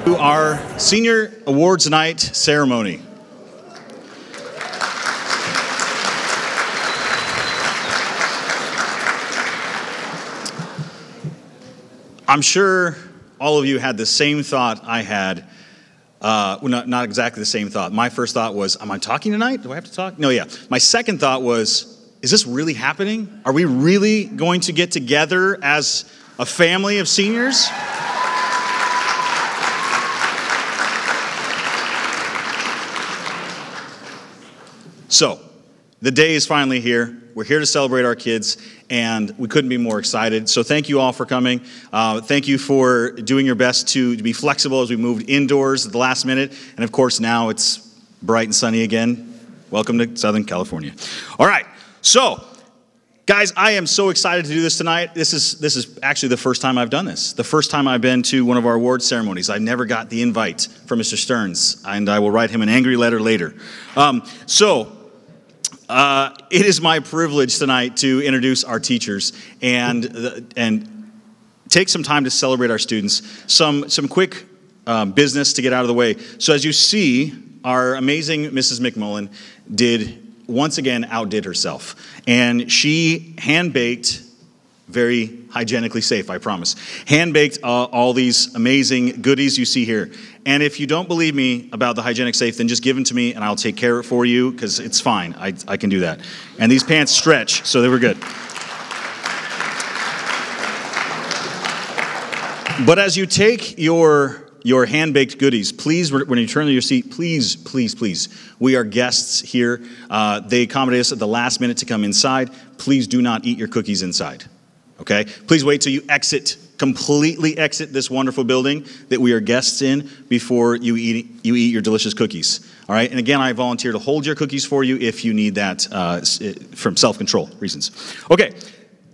To our Senior Awards Night ceremony. I'm sure all of you had the same thought I had. Well, not exactly the same thought. My first thought was, am I talking tonight? Do I have to talk? No, yeah. My second thought was, is this really happening? Are we really going to get together as a family of seniors? So, the day is finally here. We're here to celebrate our kids, and we couldn't be more excited. So thank you all for coming. Thank you for doing your best to be flexible as we moved indoors at the last minute. And of course, now it's bright and sunny again. Welcome to Southern California. All right, so guys, I am so excited to do this tonight. This is actually the first time I've done this. The first time I've been to one of our award ceremonies. I never got the invite from Mr. Stearns, and I will write him an angry letter later. It is my privilege tonight to introduce our teachers and take some time to celebrate our students. Some quick business to get out of the way. So as you see, our amazing Mrs. McMullen once again outdid herself. And she hand-baked, very hygienically safe, I promise, hand-baked all these amazing goodies you see here. And if you don't believe me about the hygienic safe, then just give them to me and I'll take care of it for you, because it's fine. I can do that. And these pants stretch, so they were good. But as you take your hand-baked goodies, please, when you turn to your seat, please, please, please, we are guests here. They accommodated us at the last minute to come inside. Please do not eat your cookies inside, okay? Please wait till you completely exit this wonderful building that we are guests in before you eat your delicious cookies, all right? And again, I volunteer to hold your cookies for you if you need that from self-control reasons. Okay.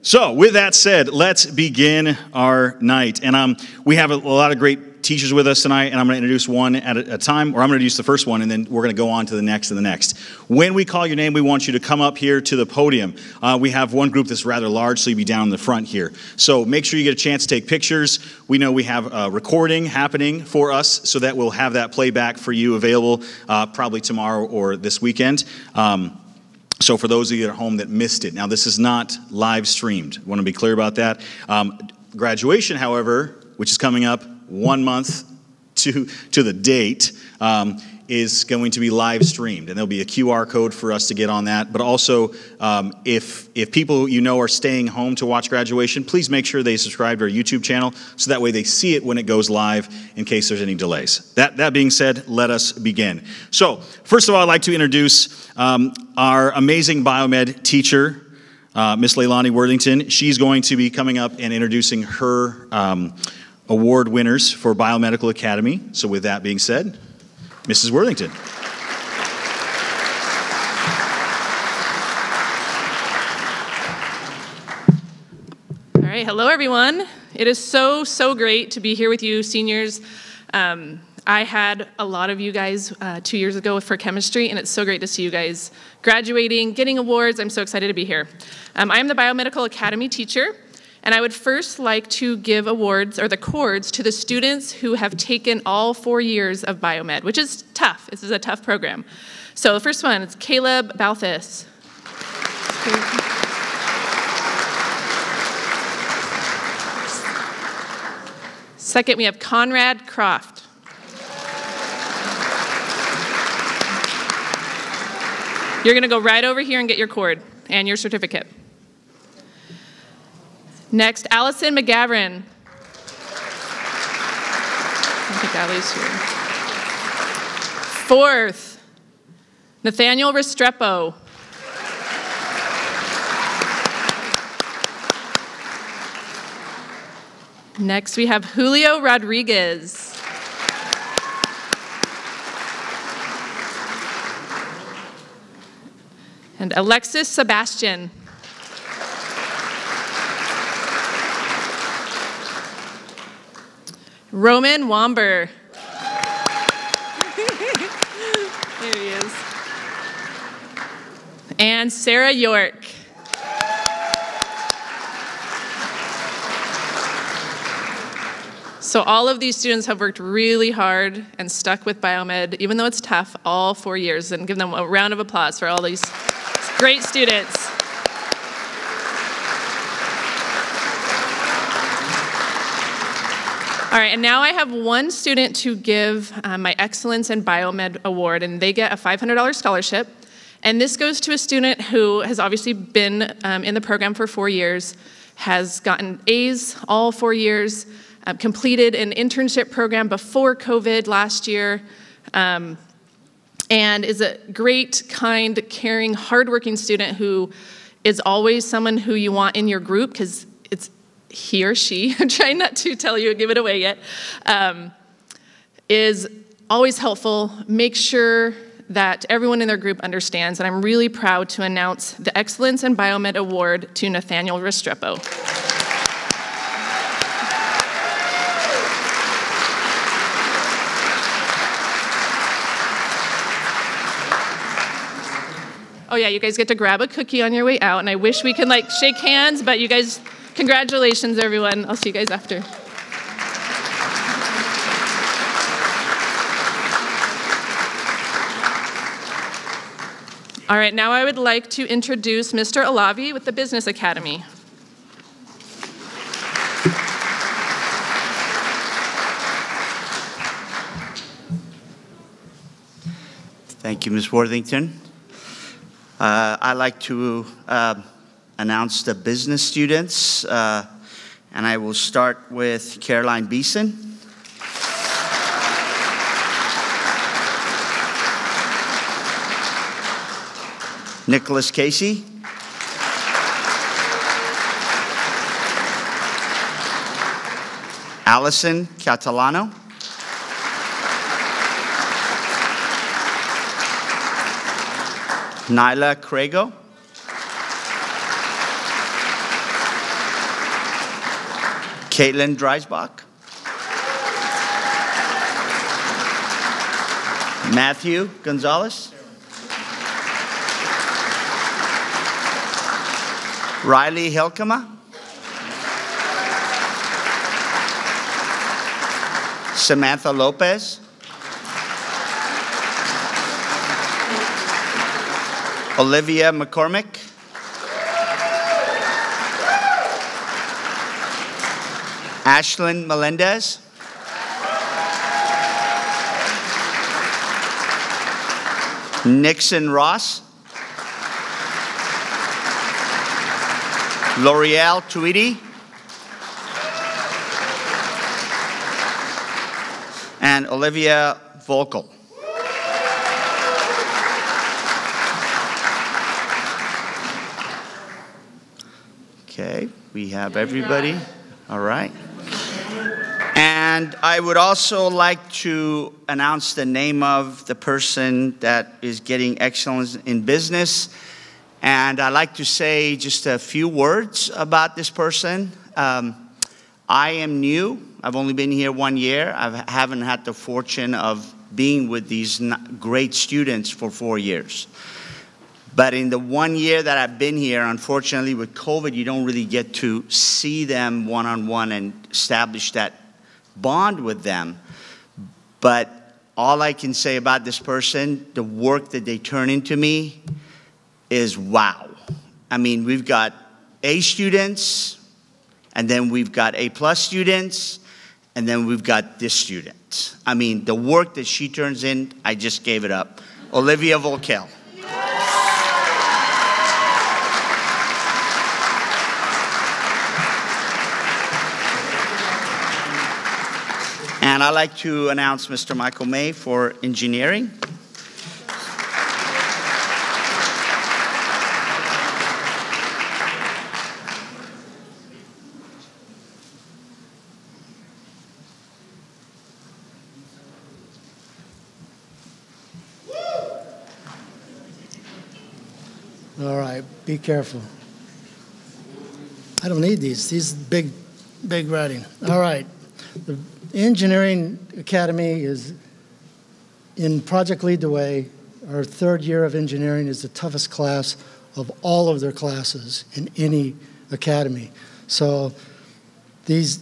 So, with that said, let's begin our night. And we have a lot of great teachers with us tonight, and I'm going to introduce one at a time, or I'm going to introduce the first one, and then we're going to go on to the next and the next. When we call your name, we want you to come up here to the podium. We have one group that's rather large, so you'll be down in the front here. So make sure you get a chance to take pictures. We know we have a recording happening for us, so that we'll have that playback for you available probably tomorrow or this weekend. So for those of you at home that missed it, now this is not live streamed. I want to be clear about that. Graduation, however, which is coming up 1 month to the date, is going to be live streamed, and there'll be a QR code for us to get on that. But also, if people you know are staying home to watch graduation, please make sure they subscribe to our YouTube channel, so that way they see it when it goes live in case there's any delays. That being said, let us begin. So, first of all, I'd like to introduce our amazing Biomed teacher, Miss Leilani Worthington. She's going to be coming up and introducing her award winners for Biomedical Academy. So with that being said, Mrs. Worthington. All right, hello everyone. It is so great to be here with you seniors. I had a lot of you guys 2 years ago for chemistry, and it's so great to see you guys graduating, getting awards. I'm so excited to be here. I am the Biomedical Academy teacher, and I would first like to give awards, or the cords, to the students who have taken all 4 years of Biomed, which is tough. This is a tough program. So the first one is Caleb Balthus. Second, we have Conrad Croft. You're going to go right over here and get your cord and your certificate. Next, Allison McGavran. I think Allie's here. Fourth, Nathaniel Restrepo. Next, we have Julio Rodriguez. And Alexis Sebastian. Roman Womber. There he is. And Sarah York. So all of these students have worked really hard and stuck with Biomed, even though it's tough, all 4 years. And give them a round of applause for all these great students. All right, and now I have one student to give my Excellence in Biomed Award, and they get a $500 scholarship. And this goes to a student who has obviously been in the program for 4 years, has gotten A's all 4 years, completed an internship program before COVID last year, and is a great, kind, caring, hardworking student who is always someone who you want in your group, because it's he or she, I'm trying not to tell you and give it away yet, is always helpful, make sure that everyone in their group understands. And I'm really proud to announce the Excellence in Biomed Award to Nathaniel Restrepo. Oh yeah, you guys get to grab a cookie on your way out, and I wish we could like shake hands, but you guys, congratulations everyone. I'll see you guys after. All right, now I would like to introduce Mr. Alavi with the Business Academy. Thank you, Ms. Worthington. I'd like to announce the business students, and I will start with Caroline Beeson. Nicholas Casey. Allison Catalano. Nyla Crago. Caitlin Dreisbach. Matthew Gonzalez. Riley Helkema. Samantha Lopez. Olivia McCormick. Ashlyn Melendez. Nixon Ross. L'Oreal Tweedy. And Olivia Volkel. Okay, we have everybody. All right. And I would also like to announce the name of the person that is getting excellence in business. And I'd like to say just a few words about this person. I am new. I've only been here 1 year. I haven't had the fortune of being with these great students for 4 years. But in the 1 year that I've been here, unfortunately with COVID, you don't really get to see them one-on-one and establish that bond with them. But all I can say about this person, the work that they turn into me is wow. I mean, we've got A students, and then we've got A+ students, and then we've got this student. I mean, the work that she turns in, I just gave it up. Olivia Volkel. And I'd like to announce Mr. Michael May for engineering. All right, be careful. I don't need these big writing. All right, the Engineering Academy is in Project Lead the Way. Our 3rd year of engineering is the toughest class of all of their classes in any academy. So these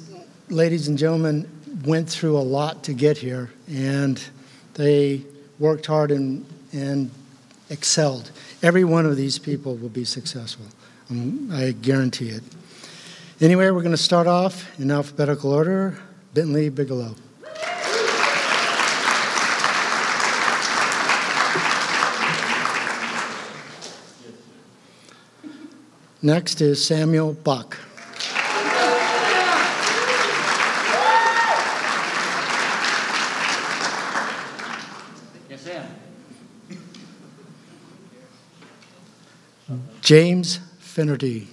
ladies and gentlemen, went through a lot to get here, and they worked hard and excelled. Every one of these people will be successful. I guarantee it. Anyway, we're going to start off in alphabetical order. Bentley, Bigelow. Next is Samuel Bach. Yes, ma'am. James Finnerty.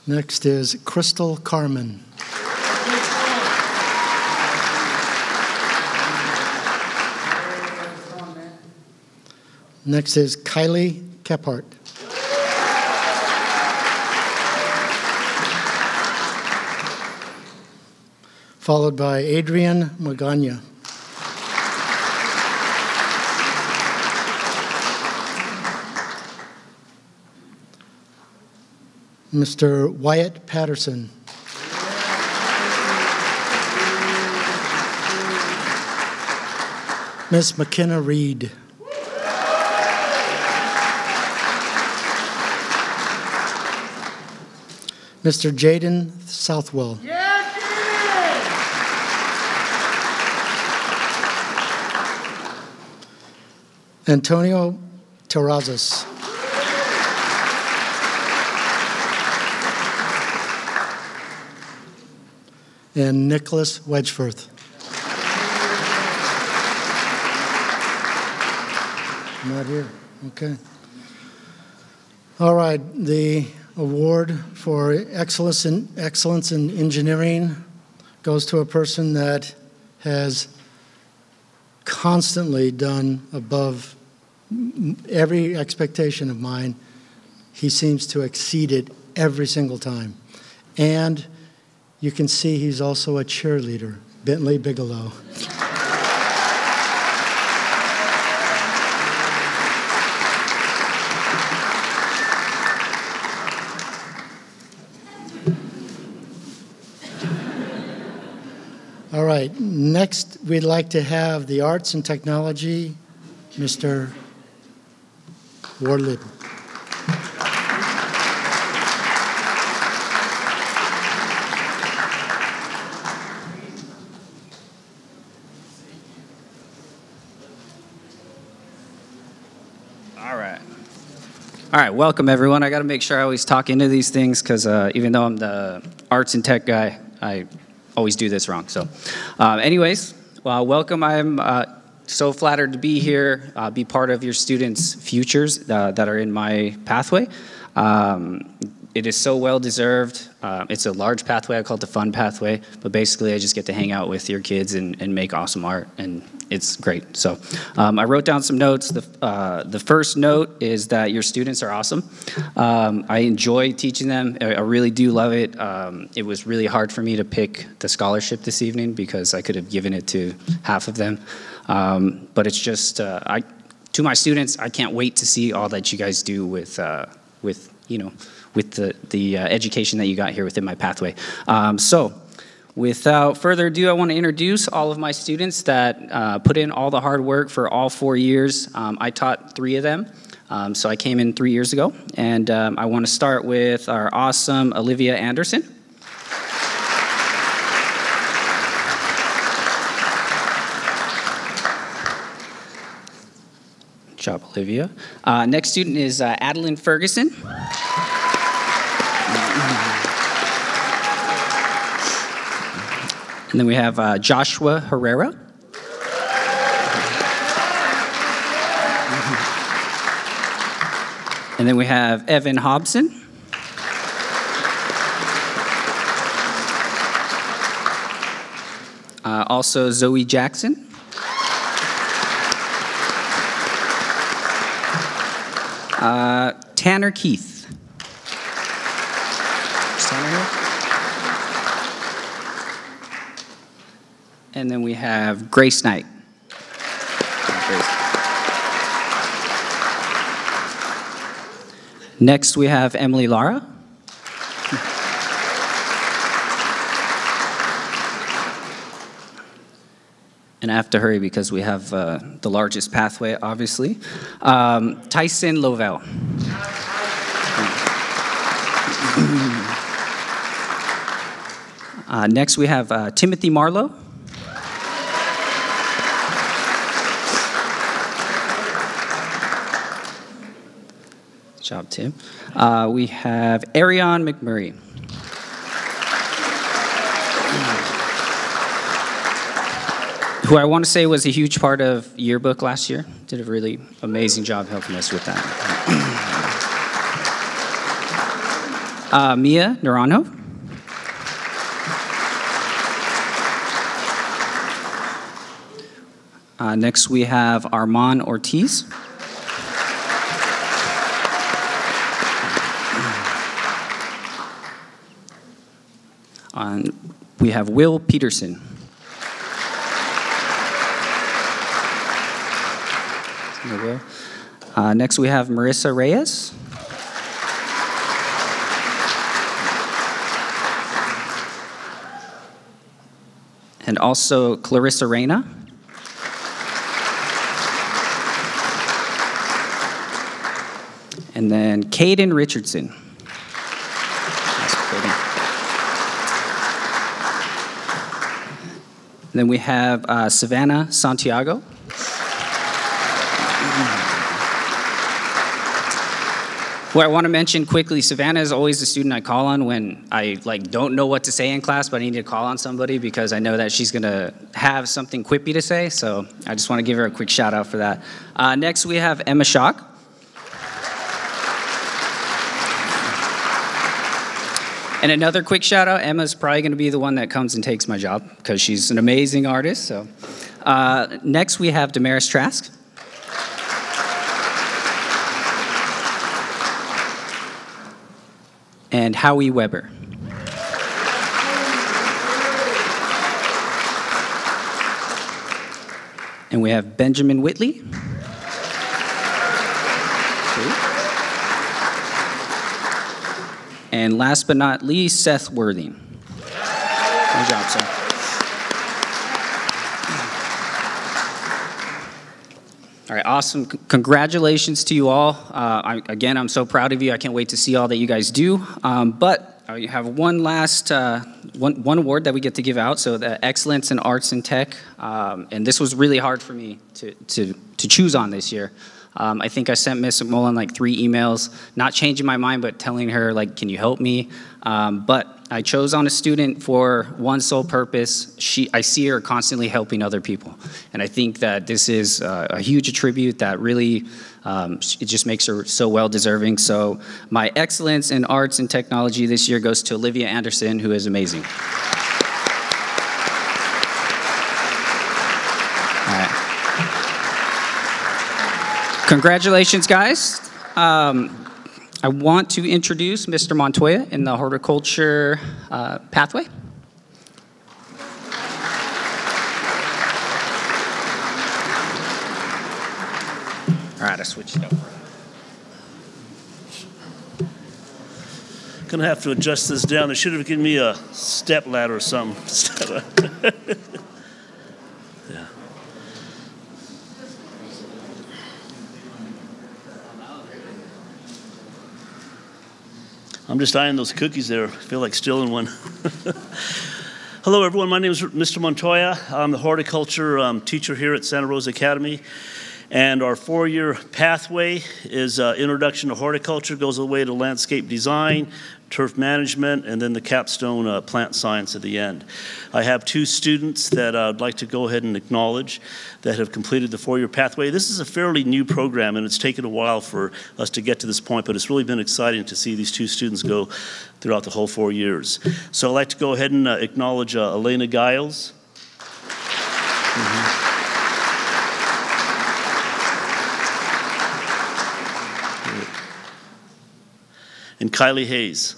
Next is Crystal Carmen. Next is Kylie Kephart. Followed by Adrian Magana. Mr. Wyatt Patterson. Miss McKenna Reed. Mr. Jaden Southwell. Antonio Terrazas. And Nicholas Wedgeforth. Not here. Okay. All right. The award for excellence in engineering goes to a person that has constantly done above every expectation of mine. He seems to exceed it every single time. And you can see he's also a cheerleader, Bentley Bigelow. All right, next we'd like to have the arts and technology, Mr. Warlid. All right, welcome everyone. I got to make sure I always talk into these things because even though I'm the arts and tech guy, I always do this wrong. So anyways, welcome. I'm so flattered to be here, be part of your students' futures that are in my pathway. It is so well-deserved. It's a large pathway. I call it the fun pathway. But basically, I just get to hang out with your kids and make awesome art, and it's great. So I wrote down some notes. The first note is that your students are awesome. I enjoy teaching them. I really do love it. It was really hard for me to pick the scholarship this evening because I could have given it to half of them. But it's just, to my students, I can't wait to see all that you guys do with the education that you got here within my pathway. So without further ado, I want to introduce all of my students that put in all the hard work for all 4 years. I taught 3 of them, so I came in 3 years ago. And I want to start with our awesome Olivia Anderson. Good job, Olivia. Next student is Adeline Ferguson. And then we have Joshua Herrera. And then we have Evan Hobson. Also Zoe Jackson. Tanner Keith. And then we have Grace Knight. Next, we have Emily Lara. And I have to hurry because we have the largest pathway, obviously. Tyson Lovell. Next, we have Timothy Marlowe. Good job, Tim. We have Ariane McMurray. Who I want to say was a huge part of yearbook last year. Did a really amazing job helping us with that. Mia Naranjo. Next we have Armand Ortiz. We have Will Peterson. Next we have Marissa Reyes. And also Clarissa Reyna. And then Caden Richardson. And then we have Savannah Santiago. Well, I want to mention quickly, Savannah is always the student I call on when I don't know what to say in class, but I need to call on somebody because I know that she's going to have something quippy to say. So I just want to give her a quick shout out for that. Next, we have Emma Schock. And another quick shout out, Emma's probably going to be the one that comes and takes my job because she's an amazing artist. So next, we have Damaris Trask. And Howie Weber. And we have Benjamin Whitley. And last but not least, Seth Worthing. Good job, sir. All right, awesome. Congratulations to you all. Again, I'm so proud of you. I can't wait to see all that you guys do. But I have one last one award that we get to give out. So the Excellence in Arts and Tech. And this was really hard for me to choose on this year. I think I sent Ms. McMullen 3 emails, not changing my mind, but telling her, can you help me? But I chose on a student for one sole purpose. I see her constantly helping other people. And I think that this is a huge attribute that really, it just makes her so well-deserving. So my excellence in arts and technology this year goes to Olivia Anderson, who is amazing. All right. Congratulations, guys. I want to introduce Mr. Montoya in the horticulture pathway. All right, I switched it over. Gonna have to adjust this down. They should have given me a step ladder or something. Yeah. I'm just eyeing those cookies there. I feel like stealing one. Hello, everyone. My name is Mr. Montoya. I'm the horticulture teacher here at Santa Rosa Academy. And our 4-year pathway is Introduction to Horticulture, goes all the way to landscape design, turf management, and then the capstone plant science at the end. I have 2 students that I'd like to go ahead and acknowledge that have completed the 4-year pathway. This is a fairly new program, and it's taken a while for us to get to this point, but it's really been exciting to see these 2 students go throughout the whole 4 years. So I'd like to go ahead and acknowledge Elena Giles. And Kylie Hayes.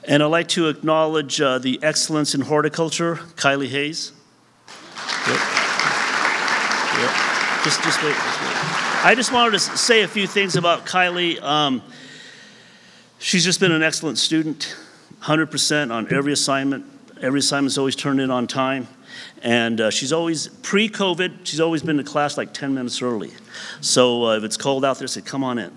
And I'd like to acknowledge the excellence in horticulture, Kylie Hayes. Yep. Just wait. I just wanted to say a few things about Kylie. She's just been an excellent student, 100% on every assignment. Every assignment's always turned in on time. And she's always, pre-COVID, she's always been to class like 10 minutes early. So if it's cold out there, say, come on in.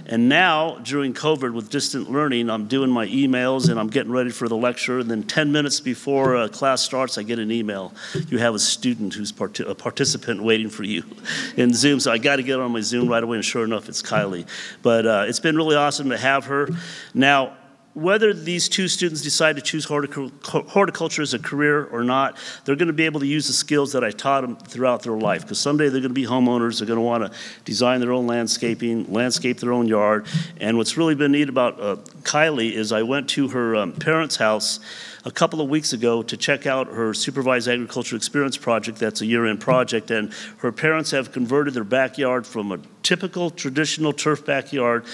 And now, during COVID, with distant learning, I'm doing my emails and I'm getting ready for the lecture. And then 10 minutes before class starts, I get an email. You have a student who's a participant waiting for you in Zoom. So I got to get on my Zoom right away, and sure enough, it's Kylie. But it's been really awesome to have her. Now, whether these two students decide to choose horticulture as a career or not, they're going to be able to use the skills that I taught them throughout their life. Because someday they're going to be homeowners. They're going to want to design their own landscaping, landscape their own yard. And what's really been neat about Kylie is I went to her parents' house a couple of weeks ago to check out her supervised agriculture experience project. That's a year-end project, and her parents have converted their backyard from a typical traditional turf backyard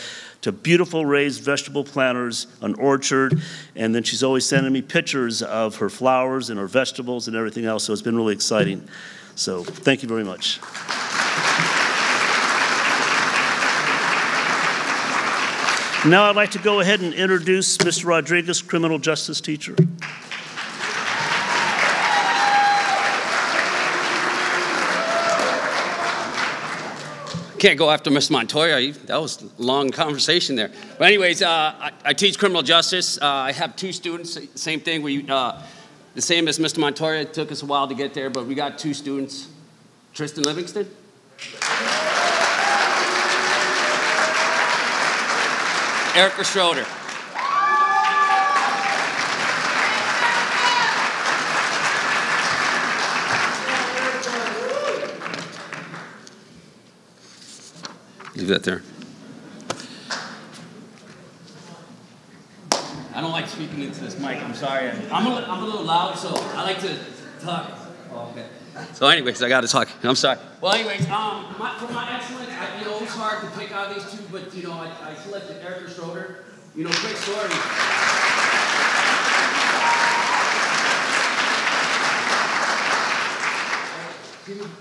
to beautiful raised vegetable planters, an orchard, and then she's always sending me pictures of her flowers and her vegetables and everything else, so it's been really exciting. So thank you very much. Now I'd like to go ahead and introduce Mr. Rodriguez, criminal justice teacher. Can't go after Ms. Montoya. That was a long conversation there. But anyways, I teach criminal justice. I have two students, same thing. The same as Mr. Montoya. It took us a while to get there, but we got two students. Tristan Livingston. Erica Schroeder. Leave that there. I don't like speaking into this mic. I'm sorry. I'm a little loud, so I like to talk. Oh, okay. So anyways, I got to talk. I'm sorry. Well, anyways, for my excellence, it's hard to pick out these two, but, I selected Erica Schroeder. Quick story.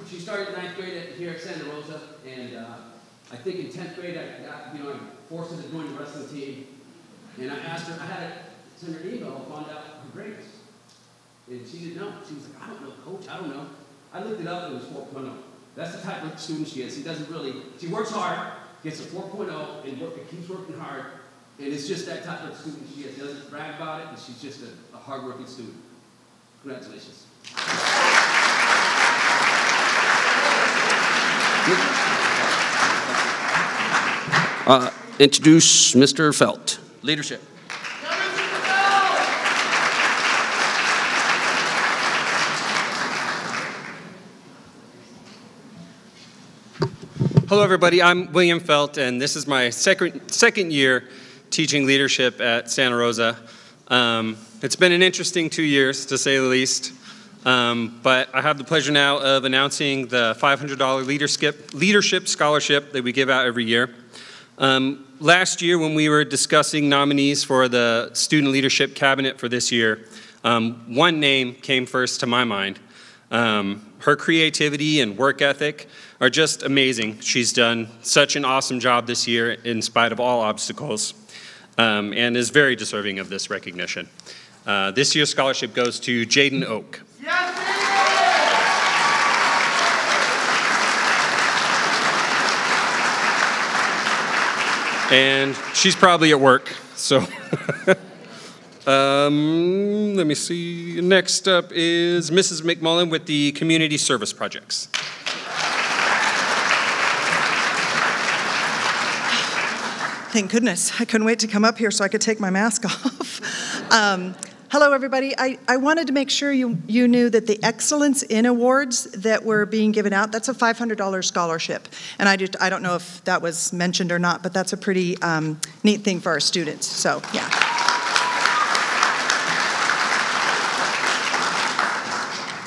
She started 9th grade here at Santa Rosa, and I think in 10th grade, I forced her to join the wrestling team. And I asked her, I had to send her an email and find out her grades. And she didn't know. She was like, I don't know, coach, I don't know. I looked it up, it was 4.0. That's the type of student she is. She works hard, gets a 4.0, and keeps working hard. And it's just that type of student she is. She doesn't brag about it, and she's just a hard-working student. Congratulations. Introduce Mr. Felt. Leadership. Hello, everybody. I'm William Felt, and this is my second year teaching leadership at Santa Rosa. It's been an interesting 2 years, to say the least. But I have the pleasure now of announcing the $500 leadership scholarship that we give out every year. Last year, when we were discussing nominees for the student leadership cabinet for this year, one name came first to my mind. Her creativity and work ethic are just amazing. She's done such an awesome job this year in spite of all obstacles, and is very deserving of this recognition. This year's scholarship goes to Jaden Oak. And she's probably at work, so. Let me see. Next up is Mrs. McMullen with the Community Service Projects. Thank goodness. I couldn't wait to come up here so I could take my mask off. Hello, everybody. I wanted to make sure you knew that the Excellence in Awards that were being given out, that's a $500 scholarship. And I don't know if that was mentioned or not, but that's a pretty neat thing for our students. So, yeah.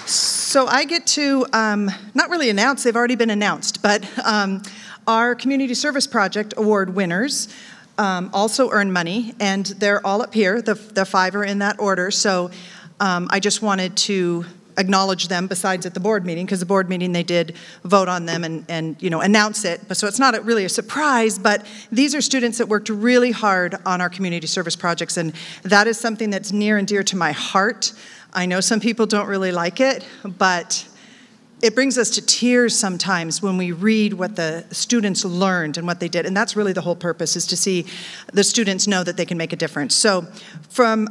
So I get to not really announce, they've already been announced, but our Community Service Project Award winners. also earn money, and they're all up here. The 5 are in that order. So I just wanted to acknowledge them besides at the board meeting, because the board meeting they did vote on them and announce it. But so it's not really a surprise, but these are students that worked really hard on our community service projects, and that is something that's near and dear to my heart. I know some people don't really like it, but it brings us to tears sometimes when we read what the students learned and what they did. And that's really the whole purpose, is to see the students know that they can make a difference. So from,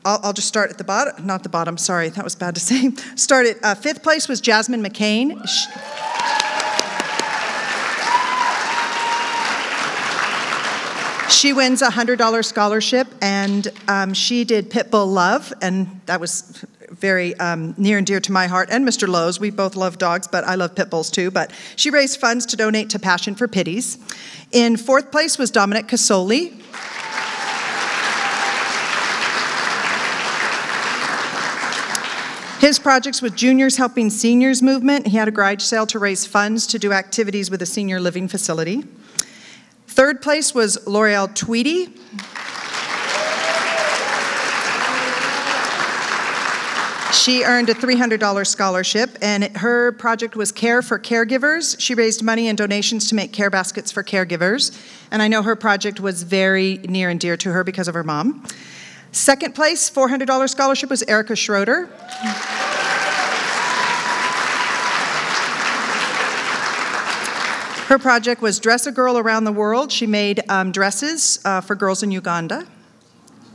I'll just start at the bottom, not the bottom, sorry, that was bad to say. Start at 5th place was Jasmine McCain. She wins a $100 scholarship, and she did Pitbull Love, and that was very near and dear to my heart and Mr. Lowe's. We both love dogs, but I love pit bulls too. But she raised funds to donate to Passion for Pities. In 4th place was Dominic Casoli. His projects with Juniors Helping Seniors movement. He had a garage sale to raise funds to do activities with a senior living facility. 3rd place was L'Oreal Tweedy. She earned a $300 scholarship, and her project was Care for Caregivers. She raised money and donations to make care baskets for caregivers, and I know her project was very near and dear to her because of her mom. 2nd place, $400 scholarship, was Erica Schroeder. Her project was Dress a Girl Around the World. She made dresses for girls in Uganda.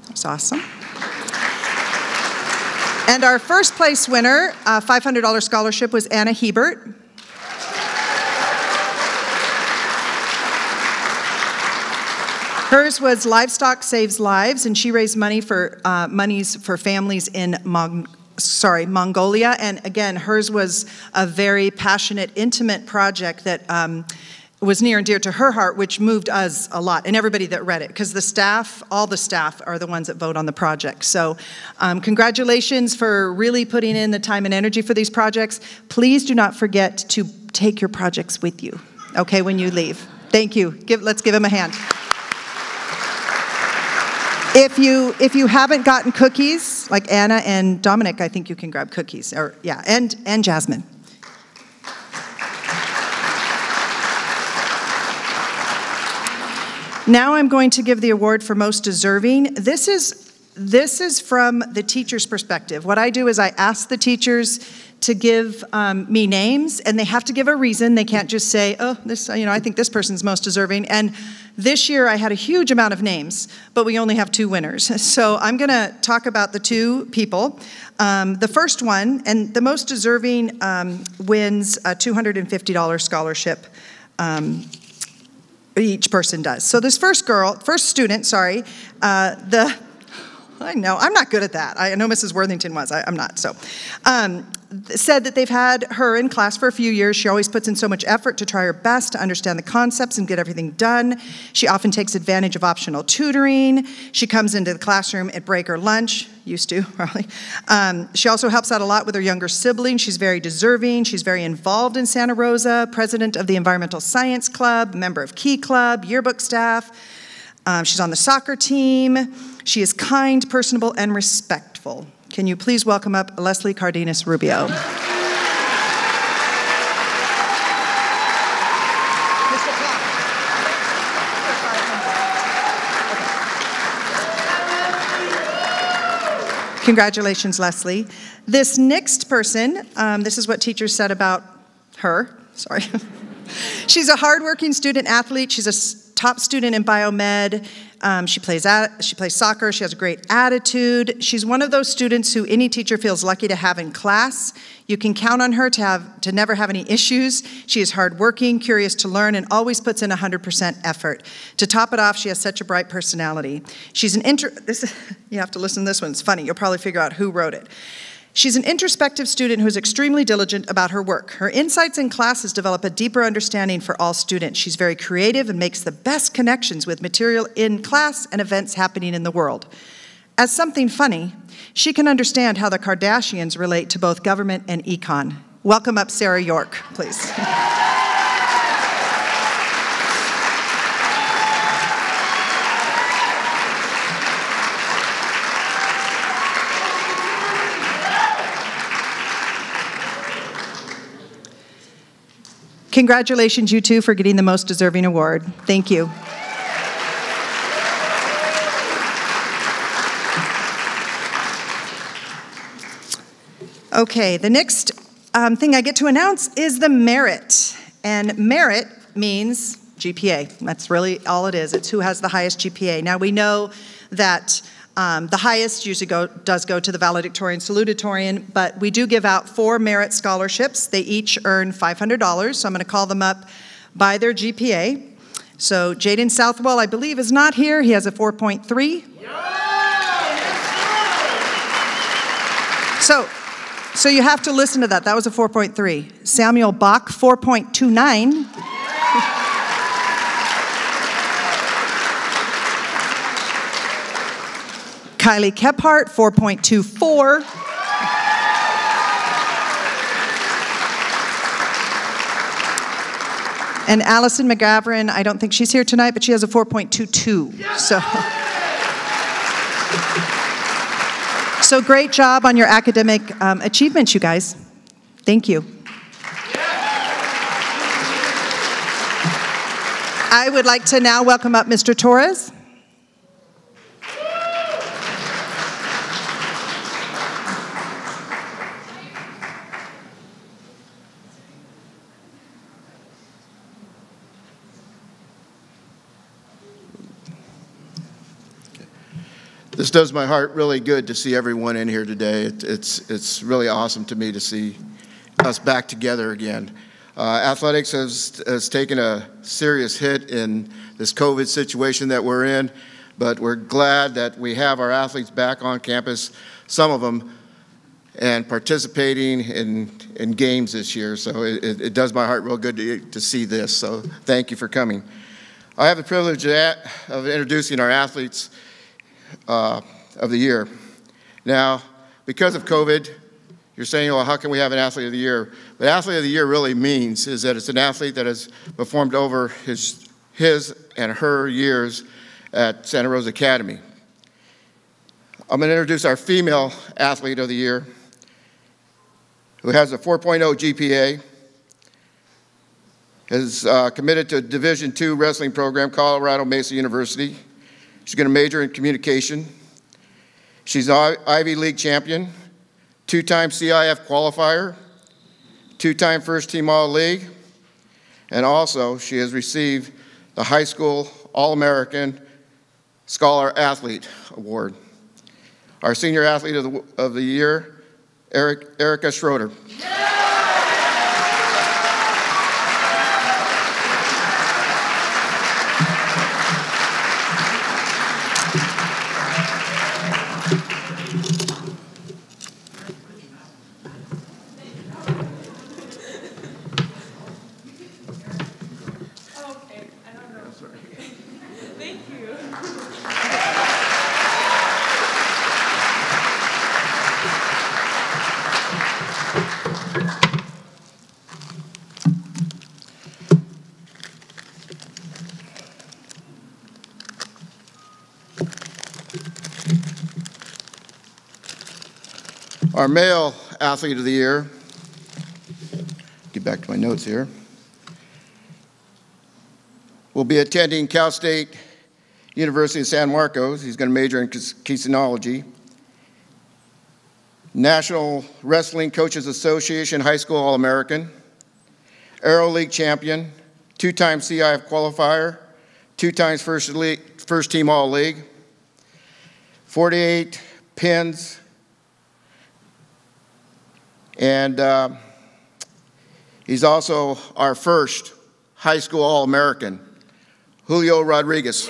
That's awesome. And our 1st place winner, $500 scholarship, was Anna Hebert. Hers was Livestock Saves Lives, and she raised money for monies for families in Mongolia. And again, hers was a very passionate, intimate project that was near and dear to her heart, which moved us a lot, and everybody that read it, because the staff, all the staff, are the ones that vote on the project. So congratulations for really putting in the time and energy for these projects. Please do not forget to take your projects with you, okay, when you leave. Thank you. Let's give them a hand. If you haven't gotten cookies, like Anna and Dominic, I think you can grab cookies, or yeah, and Jasmine. Now I'm going to give the award for most deserving. This is from the teacher's perspective. What I do is I ask the teachers to give me names, and they have to give a reason. They can't just say, oh, this, I think this person's most deserving. And this year I had a huge amount of names, but we only have 2 winners. So I'm going to talk about the 2 people. The first one, and the most deserving, wins a $250 scholarship. Each person does. So this first student, I know, I'm not good at that. I know Mrs. Worthington was, I'm not, so. Said that they've had her in class for a few years. She always puts in so much effort to try her best to understand the concepts and get everything done. She often takes advantage of optional tutoring. She comes into the classroom at break or lunch, used to, probably. She also helps out a lot with her younger siblings. She's very deserving. She's very involved in Santa Rosa, president of the Environmental Science Club, member of Key Club, yearbook staff. She's on the soccer team. She is kind, personable, and respectful. Can you please welcome up Leslie Cardenas Rubio? Congratulations, Leslie. This next person, this is what teachers said about her. Sorry. She's a hardworking student athlete. She's a top student in Biomed. She plays soccer. She has a great attitude. She's one of those students who any teacher feels lucky to have in class. You can count on her to never have any issues. She is hardworking, curious to learn, and always puts in 100% effort. To top it off, she has such a bright personality. She's you have to listen to this one. It's funny. You'll probably figure out who wrote it. She's an introspective student who is extremely diligent about her work. Her insights in classes develop a deeper understanding for all students. She's very creative and makes the best connections with material in class and events happening in the world. As something funny, she can understand how the Kardashians relate to both government and econ. Welcome up Sarah York, please. Congratulations, you two, for getting the most deserving award. Thank you. Okay, the next thing I get to announce is the merit. And merit means GPA. That's really all it is. It's who has the highest GPA. Now, we know that the highest usually does go to the valedictorian, salutatorian, but we do give out 4 merit scholarships. They each earn $500, so I'm going to call them up by their GPA. So Jaden Southwell, I believe, is not here. He has a 4.3. So you have to listen to that. That was a 4.3. Samuel Bach, 4.29. Kylie Kephart, 4.24. And Allison McGavran, I don't think she's here tonight, but she has a 4.22. So great job on your academic achievements, you guys. Thank you. I would like to now welcome up Mr. Torres. This does my heart really good to see everyone in here today. It's really awesome to me to see us back together again. Athletics has taken a serious hit in this COVID situation that we're in, but we're glad that we have our athletes back on campus, some of them, and participating in games this year. So it does my heart real good to see this. So thank you for coming. I have the privilege of introducing our athletes of the year. Now, because of COVID, you're saying, well, how can we have an athlete of the year? But athlete of the year really means is that it's an athlete that has performed over his and her years at Santa Rosa Academy. I'm going to introduce our female athlete of the year, who has a 4.0 GPA, is committed to Division II wrestling program, Colorado Mesa University. She's going to major in communication. She's an Ivy League champion, 2-time CIF qualifier, 2-time first team All-League, and also she has received the High School All-American Scholar Athlete Award. Our senior athlete of the year, Erica Schroeder. Our male athlete of the year, get back to my notes here, will be attending Cal State University of San Marcos. He's going to major in kinesiology. National Wrestling Coaches Association High School All-American, Aero League champion, 2-time CIF qualifier, 2 times first team All-League, 48 pins, and he's also our first high school All-American, Julio Rodriguez.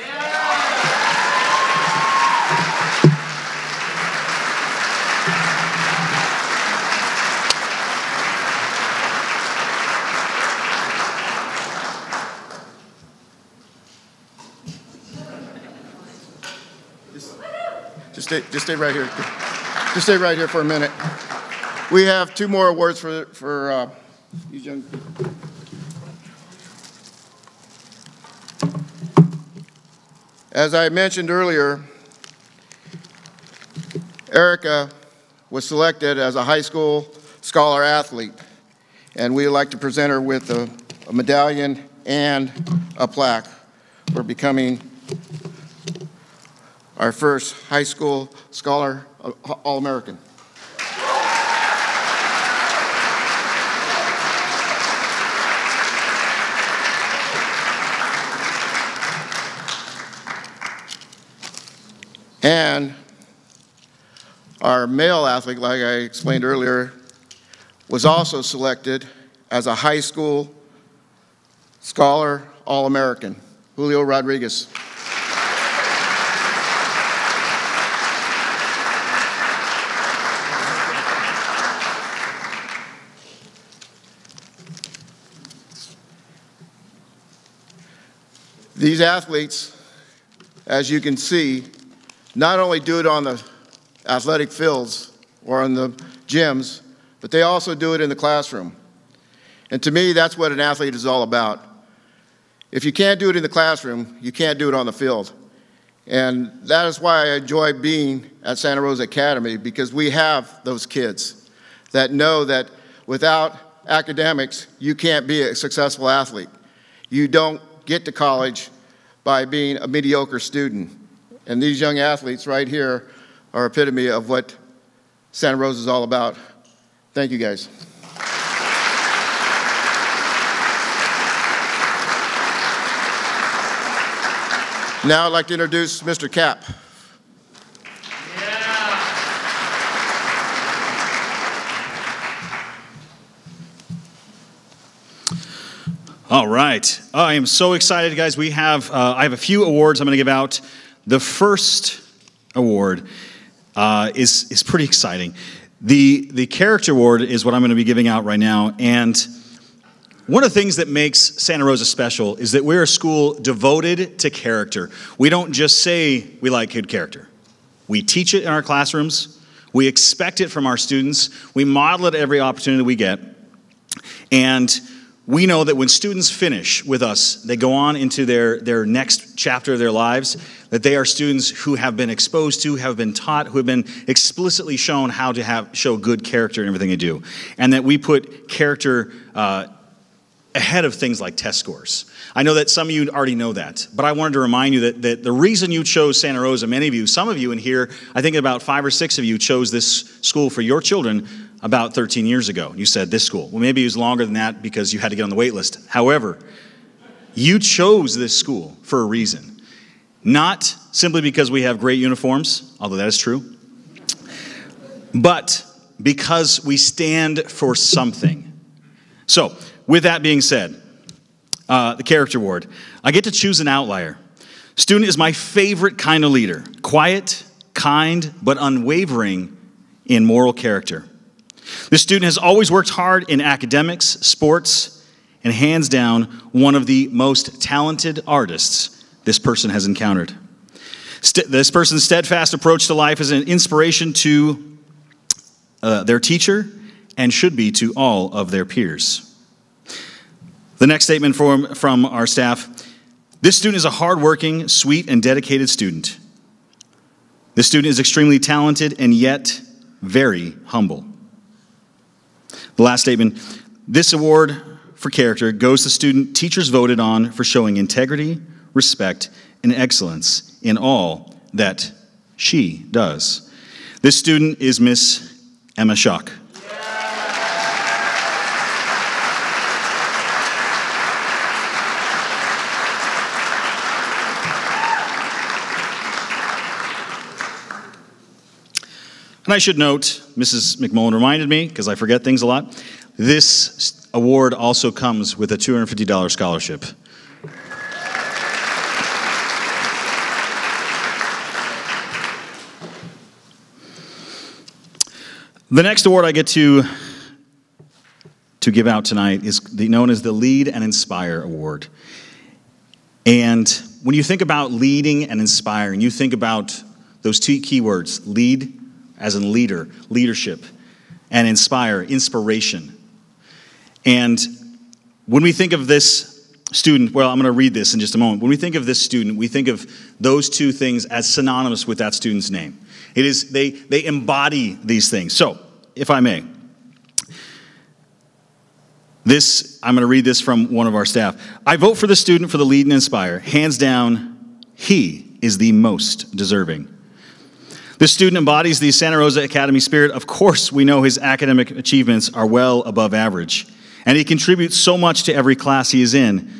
Just stay right here. Just stay right here for a minute. We have 2 more awards for these young people. As I mentioned earlier, Erica was selected as a high school scholar athlete, and we'd like to present her with a medallion, and a plaque for becoming our first high school scholar All-American. And our male athlete, like I explained earlier, was also selected as a high school scholar All-American, Julio Rodriguez. These athletes, as you can see, not only do it on the athletic fields or on the gyms, but they also do it in the classroom. And to me, that's what an athlete is all about. If you can't do it in the classroom, you can't do it on the field. And that is why I enjoy being at Santa Rosa Academy, because we have those kids that know that without academics, you can't be a successful athlete. You don't get to college by being a mediocre student. And these young athletes right here are epitome of what Santa Rosa is all about. Thank you, guys. Now I'd like to introduce Mr. Cap. All right. I am so excited, guys. I have a few awards I'm going to give out. The first award is pretty exciting. The character award is what I'm going to be giving out right now. And one of the things that makes Santa Rosa special is that we're a school devoted to character. We don't just say we like good character. We teach it in our classrooms. We expect it from our students. We model it every opportunity we get. And we know that when students finish with us, they go on into their next chapter of their lives, that they are students who have been exposed to, have been taught, who have been explicitly shown how to show good character in everything they do. And that we put character ahead of things like test scores. I know that some of you already know that, but I wanted to remind you that the reason you chose Santa Rosa, many of you, some of you in here, I think about 5 or 6 of you chose this school for your children about 13 years ago. You said this school. Well, maybe it was longer than that because you had to get on the wait list. However, you chose this school for a reason. Not simply because we have great uniforms, although that is true, but because we stand for something. So, with that being said, the character award, I get to choose an outlier. Student is my favorite kind of leader. Quiet, kind, but unwavering in moral character. This student has always worked hard in academics, sports, and hands down, one of the most talented artists this person has encountered. This person's steadfast approach to life is an inspiration to their teacher and should be to all of their peers. The next statement from our staff, this student is a hardworking, sweet, and dedicated student. This student is extremely talented and yet very humble. The last statement, this award for character goes to student teachers voted on for showing integrity, respect, and excellence in all that she does. This student is Miss Emma Schock. And I should note, Mrs. McMullen reminded me, because I forget things a lot, this award also comes with a $250 scholarship. The next award I get to give out tonight is known as the Lead and Inspire Award. And when you think about leading and inspiring, you think about those two key words, lead as in leader, leadership, and inspire, inspiration. And when we think of this student, well, I'm going to read this in just a moment. When we think of this student, we think of those two things as synonymous with that student's name. It is, they embody these things. So, if I may, I'm going to read this from one of our staff. I vote for the student for the lead and inspire. Hands down, he is the most deserving. This student embodies the Santa Rosa Academy spirit. Of course, we know his academic achievements are well above average, and he contributes so much to every class he is in,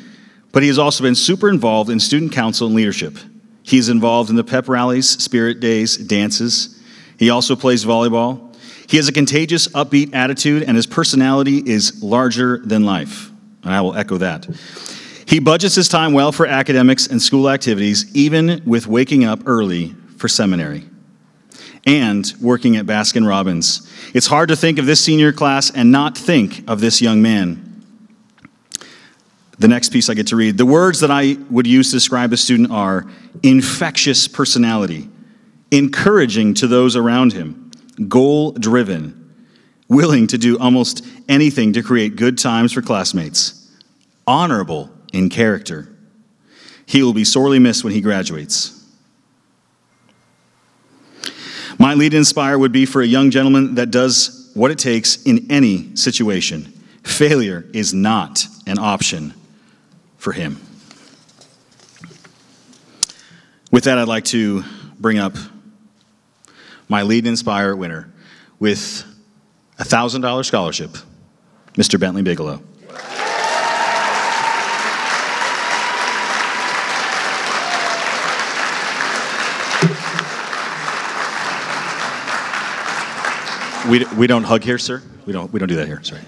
but he has also been super involved in student council and leadership. He is involved in the pep rallies, spirit days, dances. He also plays volleyball. He has a contagious, upbeat attitude, and his personality is larger than life. And I will echo that. He budgets his time well for academics and school activities, even with waking up early for seminary and working at Baskin-Robbins. It's hard to think of this senior class and not think of this young man. The next piece I get to read. The words that I would use to describe the student are infectious personality, encouraging to those around him, goal-driven, willing to do almost anything to create good times for classmates, honorable in character. He will be sorely missed when he graduates. My lead and inspire would be for a young gentleman that does what it takes in any situation. Failure is not an option for him. With that, I'd like to bring up my lead and inspire winner with a $1,000 scholarship, Mr. Bentley Bigelow. We don't hug here, sir. We don't do that here. Sorry.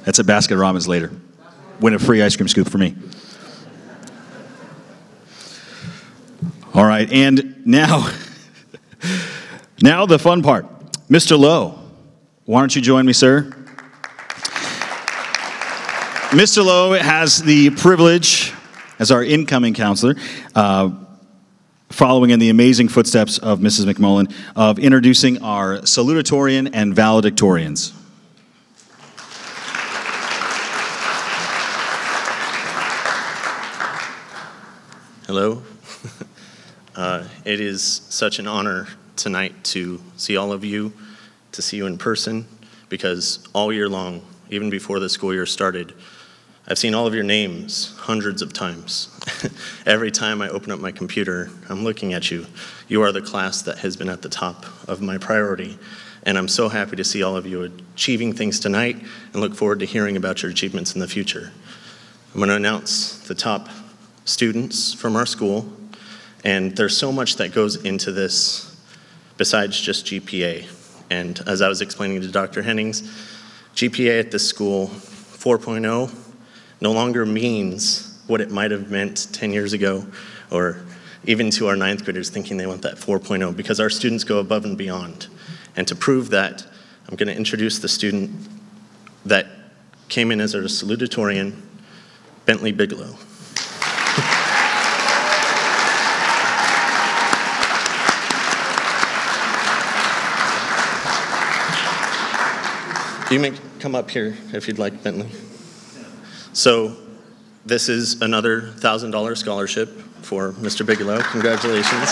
That's a Baskin-Robbins later. Win a free ice cream scoop for me. All right, and now the fun part. Mr. Lowe, why don't you join me, sir? Mr. Lowe has the privilege, as our incoming counselor, following in the amazing footsteps of Mrs. McMullen, of introducing our salutatorian and valedictorians. Hello. It is such an honor tonight to see all of you, to see you in person, because all year long, even before the school year started, I've seen all of your names hundreds of times. Every time I open up my computer, I'm looking at you. You are the class that has been at the top of my priority, and I'm so happy to see all of you achieving things tonight and look forward to hearing about your achievements in the future. I'm going to announce the top students from our school, and there's so much that goes into this besides just GPA. And as I was explaining to Dr. Hennings, GPA at this school, 4.0, no longer means what it might have meant 10 years ago, or even to our ninth graders thinking they want that 4.0, because our students go above and beyond. And to prove that, I'm going to introduce the student that came in as our salutatorian, Bentley Bigelow. You may come up here if you'd like, Bentley. So this is another $1,000 scholarship for Mr. Bigelow. Congratulations.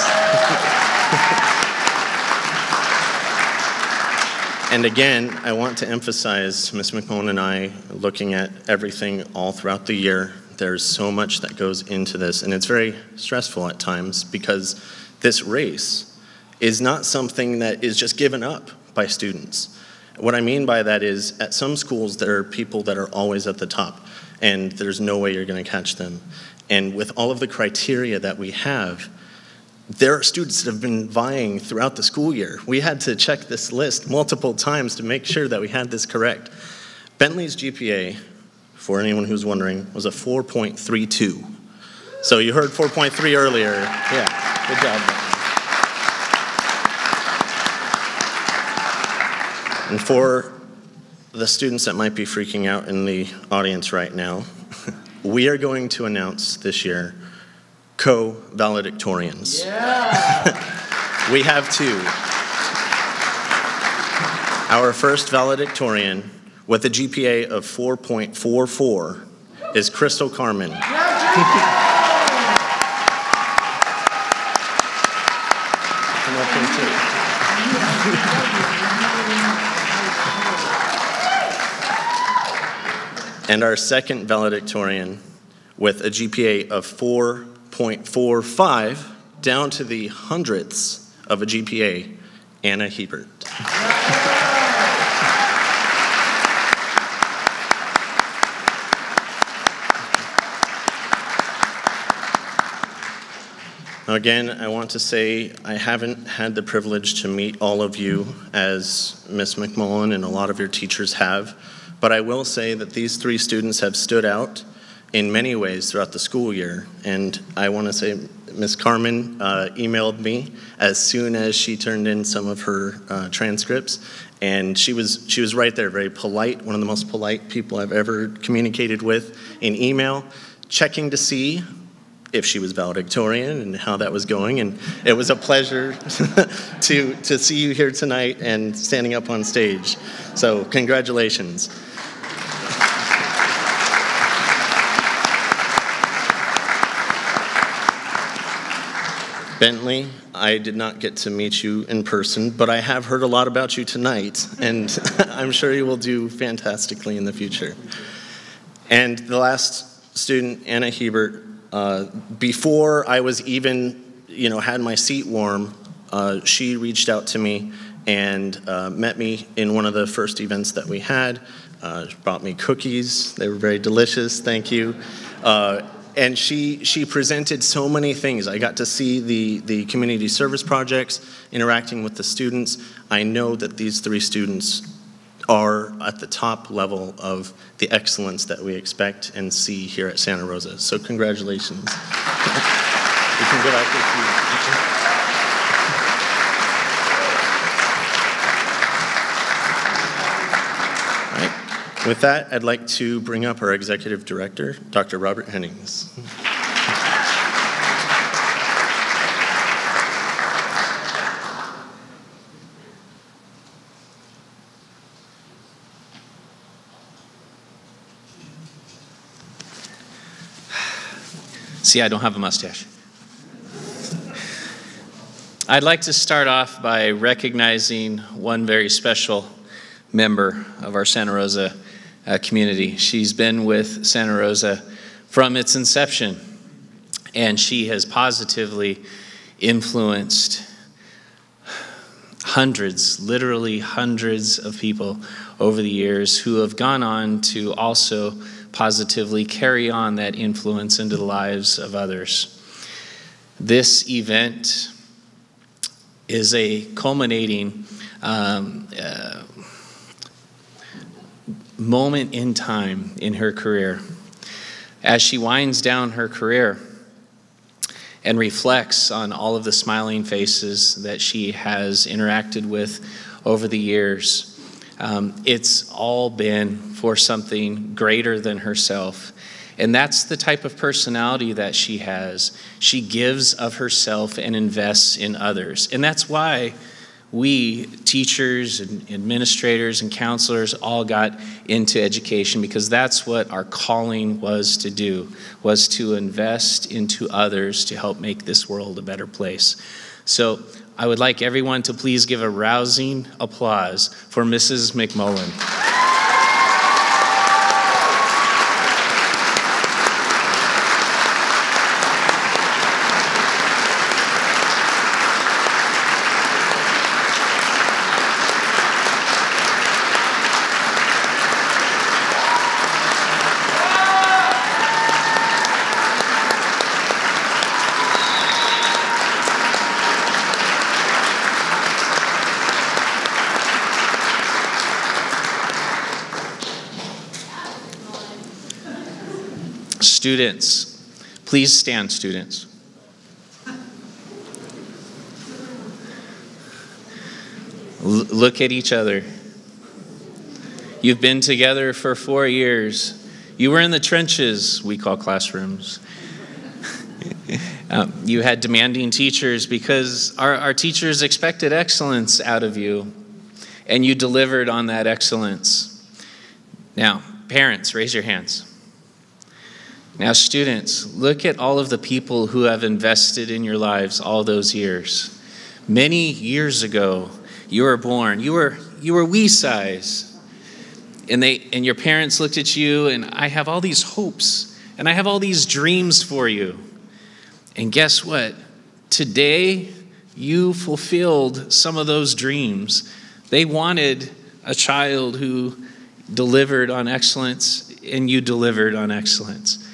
And again, I want to emphasize, Ms. McMullen and I, looking at everything all throughout the year, there's so much that goes into this, and it's very stressful at times because this race is not something that is just given up by students. What I mean by that is, at some schools, there are people that are always at the top, and there's no way you're going to catch them. And with all of the criteria that we have, there are students that have been vying throughout the school year. We had to check this list multiple times to make sure that we had this correct. Bentley's GPA, for anyone who's wondering, was a 4.32. So you heard 4.3 earlier. Yeah, good job, Bentley. And for the students that might be freaking out in the audience right now, we are going to announce this year co-valedictorians. Yeah. We have two. Our first valedictorian with a GPA of 4.44 is Crystal Carmen. Come up here too. And our second valedictorian with a GPA of 4.45, down to the hundredths of a GPA, Anna Hebert. Again, I want to say I haven't had the privilege to meet all of you as Ms. McMullen and a lot of your teachers have, but I will say that these three students have stood out in many ways throughout the school year. And I want to say Ms. Carmen emailed me as soon as she turned in some of her transcripts, and she was right there, very polite, one of the most polite people I've ever communicated with in email, checking to see if she was valedictorian and how that was going. And it was a pleasure to see you here tonight and standing up on stage. So congratulations. Bentley, I did not get to meet you in person, but I have heard a lot about you tonight, and I'm sure you will do fantastically in the future. And the last student, Anna Hebert, before I was even, had my seat warm, she reached out to me and met me in one of the first events that we had. She brought me cookies. They were very delicious. Thank you. And she presented so many things. I got to see the community service projects, interacting with the students. I know that these three students are at the top level of the excellence that we expect and see here at Santa Rosa. So congratulations. We can get out this All right. With that, I'd like to bring up our Executive Director, Dr. Robert Hennings. See, I don't have a mustache. I'd like to start off by recognizing one very special member of our Santa Rosa community. She's been with Santa Rosa from its inception, and she has positively influenced hundreds, literally hundreds of people over the years who have gone on to also positively carry on that influence into the lives of others. This event is a culminating moment in time in her career. As she winds down her career and reflects on all of the smiling faces that she has interacted with over the years, it's all been for something greater than herself. And that's the type of personality that she has. She gives of herself and invests in others. And that's why we, teachers and administrators and counselors, all got into education, because that's what our calling was to do, was to invest into others to help make this world a better place. So I would like everyone to please give a rousing applause for Mrs. McMullen. Students, please stand, students. Look at each other. You've been together for 4 years. You were in the trenches, we call classrooms. You had demanding teachers because our teachers expected excellence out of you, and you delivered on that excellence. Now, parents, raise your hands. Now, students, look at all of the people who have invested in your lives all those years. Many years ago, you were born. You were wee size. and your parents looked at you, and I have all these hopes, and I have all these dreams for you. And guess what? Today, you fulfilled some of those dreams. They wanted a child who delivered on excellence, and you delivered on excellence.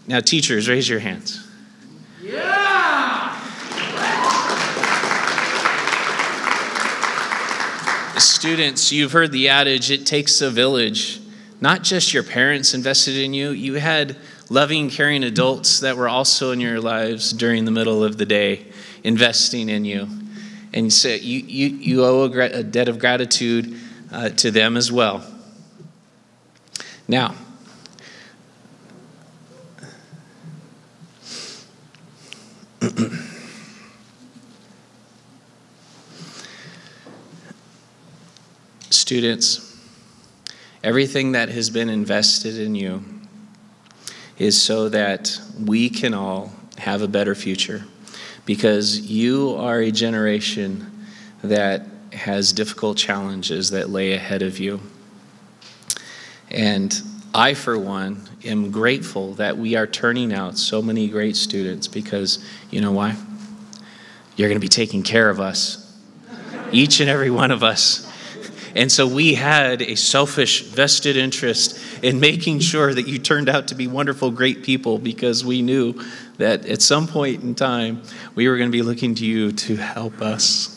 Now, teachers, raise your hands. Yeah! Students, you've heard the adage, it takes a village. Not just your parents invested in you. You had loving, caring adults that were also in your lives during the middle of the day, investing in you. And so you owe a debt of gratitude to them as well. Now, students, everything that has been invested in you is so that we can all have a better future, because you are a generation that has difficult challenges that lay ahead of you. And I, for one, am grateful that we are turning out so many great students, because you know why? You're going to be taking care of us, each and every one of us. And so we had a selfish, vested interest in making sure that you turned out to be wonderful, great people, because we knew that at some point in time, we were going to be looking to you to help us.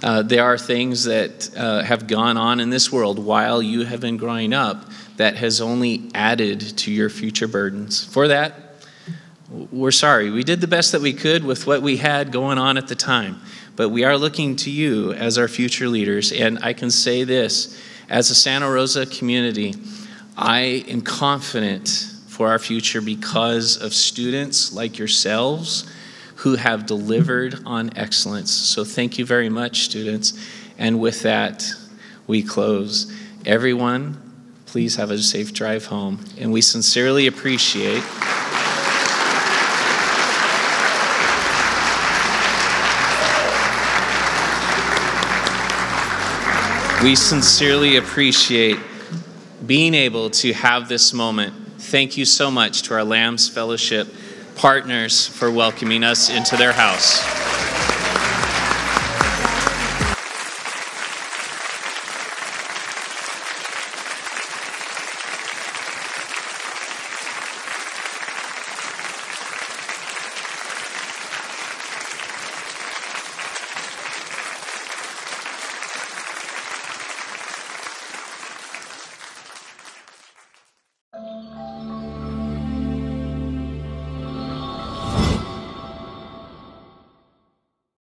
There are things that have gone on in this world while you have been growing up that has only added to your future burdens. For that, we're sorry. We did the best that we could with what we had going on at the time. But we are looking to you as our future leaders. And I can say this, as a Santa Rosa community, I am confident for our future because of students like yourselves who have delivered on excellence. So thank you very much, students. And with that, we close. Everyone, please have a safe drive home. And we sincerely appreciate being able to have this moment. Thank you so much to our Lambs Fellowship partners for welcoming us into their house.